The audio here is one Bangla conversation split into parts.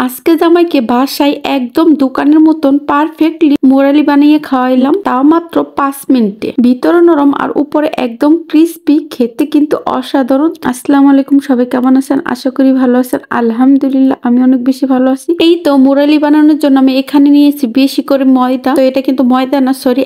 আজকে জামাইকে বাসায় একদম দোকানের মতন পারফেক্টলি মোরালি বানিয়ে খাওয়াইলাম, তাও মাত্র 5 মিনিটে। ভিতরে নরম আর উপরে একদম ক্রিস্পি, খেতে কিন্তু অসাধারণ। আসসালামু আলাইকুম, সবাই কেমন আছেন? আশা করি ভালো আছেন। আলহামদুলিল্লাহ আমি অনেক বেশি ভালো আছি। এই তো মোরালি বানানোর জন্য আমি এখানে নিয়েছি বেশি করে ময়দা। তো এটা কিন্তু ময়দা না, সরি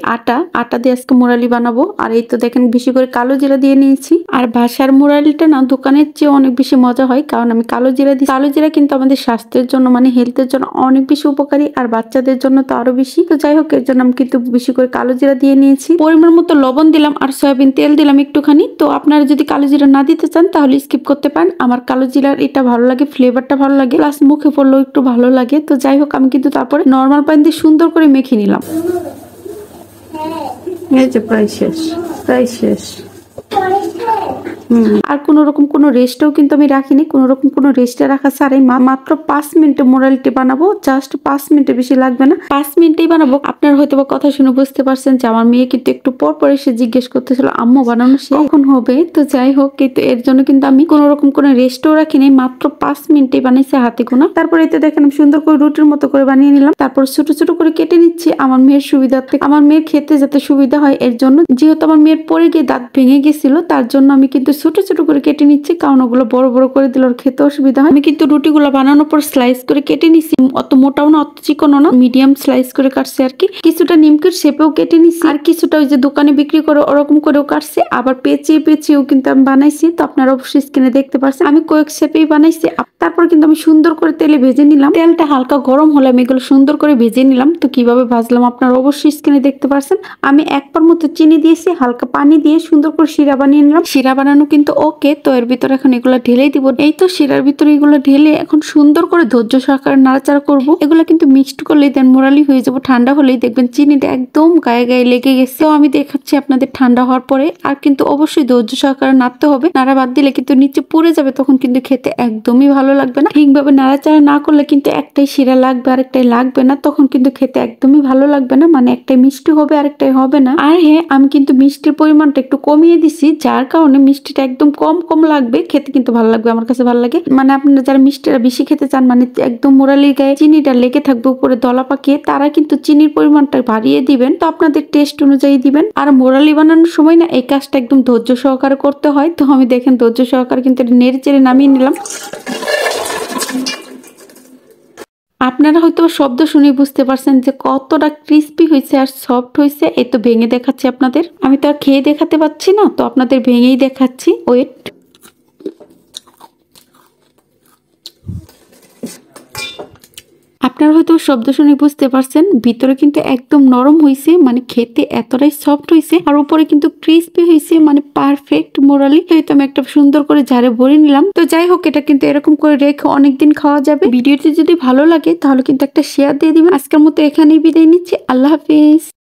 আটা দিয়ে আজকে মোরালি বানাবো। আর এই তো দেখেন বেশি করে কালো জিরা দিয়ে নিয়েছি। আর বাসার মোরালিটা না দোকানের চেয়ে অনেক বেশি মজা হয়, কারণ আমি কালো জিরা দিই। কালো জিরা কিন্তু আমাদের স্বাস্থ্যের জন্য মানে হেলথের জন্য অনেক বেশি উপকারী, আর বাচ্চাদের জন্য তো আরো বেশি। তো যাই হোক, এর জন্য আমি কিন্তু বেশি করে কালো জিরা দিয়ে নিয়েছি। পরিমাণ মতো লবণ দিলাম আর সয়াবিন তেল দিলাম একটুখানি। তো আপনারা যদি কালো জিরা না দিতে চান তাহলে স্কিপ করতে পারেন। আমার কালো জিরার এটা ভালো লাগে, ফ্লেভারটা ভালো লাগে, প্লাস মুখে পড়লেও একটু ভালো লাগে। তো যাই হোক, আমি কিন্তু তারপরে নর্মাল পানি দিয়ে সুন্দর করে মেখে নিলাম। এই যে প্রায় শেষ। আর কোন রকম কোনো রেস্টেও কিন্তু আমি রাখিনি, কোন রকম কোনো রেস্টে রাখা ছাড়াই মাত্র 5 মিনিটে মোরালিটি বানাবো। জাস্ট 5 মিনিটে, বেশি লাগবে না, 5 মিনিটেই বানাবো। আপনারা হয়তো বা কথা শুনে বুঝতে পারছেন যে আমার মেয়ে কিন্তু একটু পর এসে জিজ্ঞেস করতেছিল আম্মু বানানো সে কখন হবে। তো যাই হোক, কিন্তু এর জন্য কিন্তু আমি কোন রকম কোনো রেস্টও রাখিনি, মাত্র 5 মিনিটেই বানাইছে হাতে গোনা। তারপর এতে দেখেন আমি সুন্দর করে রুটির মতো করে বানিয়ে নিলাম। তারপর ছোট ছোট করে কেটে নিচ্ছি আমার মেয়ের সুবিধার্থে, আমার মেয়ের খেতে যাতে সুবিধা হয় এর জন্য। যেহেতু আমার মেয়ের পরে গিয়ে দাঁত ভেঙে গেছিল, তার জন্য আমি কিন্তু ছোট ছোট করে কেটে নিচ্ছি, কারণ ওগুলো বড় বড় করে দিলে ওর খেতে অসুবিধা হয়। আমি কিন্তু রুটিগুলো বানানোর পর স্লাইস করে কেটে নিচ্ছি, অত মোটাও না অত চিকনও না, মিডিয়াম স্লাইস করে কাটছি আর কি। কিছুটা নিমকির শেপেও কেটে নিচ্ছি, আর কিছুটা ওই যে দোকানে বিক্রি করে ওরকম করেও কাটছি, আবার পেঁচিয়েও কিন্তু আমি বানাইছি। তো আপনারা অবশ্যই স্ক্রিনে দেখতে পাচ্ছেন আমি কয়েক শেপেই বানাইছি। তারপর কিন্তু আমি সুন্দর করে তেলে ভেজে নিলাম। তেলটা হালকা গরম হলে আমি এগুলো সুন্দর করে ভেজে নিলাম। তো কিভাবে ভাজলাম আপনারা অবশ্যই স্ক্রিনে দেখতে পাচ্ছেন। আমি 1 পা মতো চিনি দিয়েছি, হালকা পানি দিয়ে সুন্দর করে শিরা বানিয়ে নিলাম। শিরা বানানো কিন্তু ওকে। তো এর ভিতরে এখন এগুলো ঢেলেই দিব। এই তো শিরার ভিতরে এগুলো ঢেলে এখন সুন্দর করে ধৈর্য সহকারে নাড়াচাড়া করবো। এগুলো কিন্তু মিক্সড করলেই দেন মোরালি হয়ে যাবো। ঠান্ডা হলেই দেখবেন চিনিটা একদম গায়ে লেগে গেছে। তো আমি দেখাচ্ছি আপনাদের ঠান্ডা হওয়ার পরে। আর কিন্তু অবশ্যই ধৈর্য সহকারে নাড়তে হবে, নাড়া বাদ দিলে কিন্তু নিচে পুড়ে যাবে, তখন কিন্তু খেতে একদমই ভালো লাগবে না। ঠিকভাবে নাড়াচাড়া না করলে কিন্তু একটাই শিরা লাগবে আর একটাই লাগবে না, তখন কিন্তু খেতে একদমই ভালো লাগবে না। মানে একটাই মিষ্টি হবে আর একটাই হবে না। আর হ্যাঁ, আমি কিন্তু মিষ্টির পরিমাণটা একটু কমিয়ে দিছি, যার কারণে মিষ্টিটা একদম কম লাগবে, খেতে কিন্তু ভালো লাগবে, আমার কাছে ভালো লাগে। মানে আপনারা যারা মিষ্টিটা বেশি খেতে চান, মানে একদম মোরালির গায়ে চিনিটা লেগে থাকবে উপরে দলা পাকিয়ে, তারা কিন্তু চিনির পরিমাণটা বাড়িয়ে দিবেন। তো আপনাদের টেস্ট অনুযায়ী দিবেন। আর মোরালি বানানোর সময় না এই কাজটা একদম ধৈর্য সহকারে করতে হয়। তো আমি দেখেন ধৈর্য সহকারে কিন্তু নেড়ে চেড়ে নামিয়ে নিলাম। আপনারা হয়তো শব্দ শুনে বুঝতে পারছেন যে কতটা ক্রিস্পি হয়েছে আর সফট হয়েছে। এই তো ভেঙে দেখাচ্ছি আপনাদের। আমি তো আর খেয়ে দেখাতে পাচ্ছি না, তো আপনাদের ভেঙেই দেখাচ্ছি। ওয়েট, আপনারা হয়তো শব্দ শুনে বুঝতে পারছেন ভিতরে কিন্তু একদম নরম হয়েছে, মানে খেতে এতটাই সফট হয়েছে, আর উপরে কিন্তু ক্রিস্পি হয়েছে, মানে পারফেক্ট মোরালি। তো আমি একটা সুন্দর করে ঝাড়ে ভরে নিলাম। তো যাই হোক, এটা কিন্তু এরকম করে রেখে অনেকদিন খাওয়া যাবে। ভিডিওটি যদি ভালো লাগে তাহলে কিন্তু একটা শেয়ার দিয়ে দিবেন। আজকের মতো এখানেই বিদায় নিচ্ছি। আল্লাহ হাফিজ।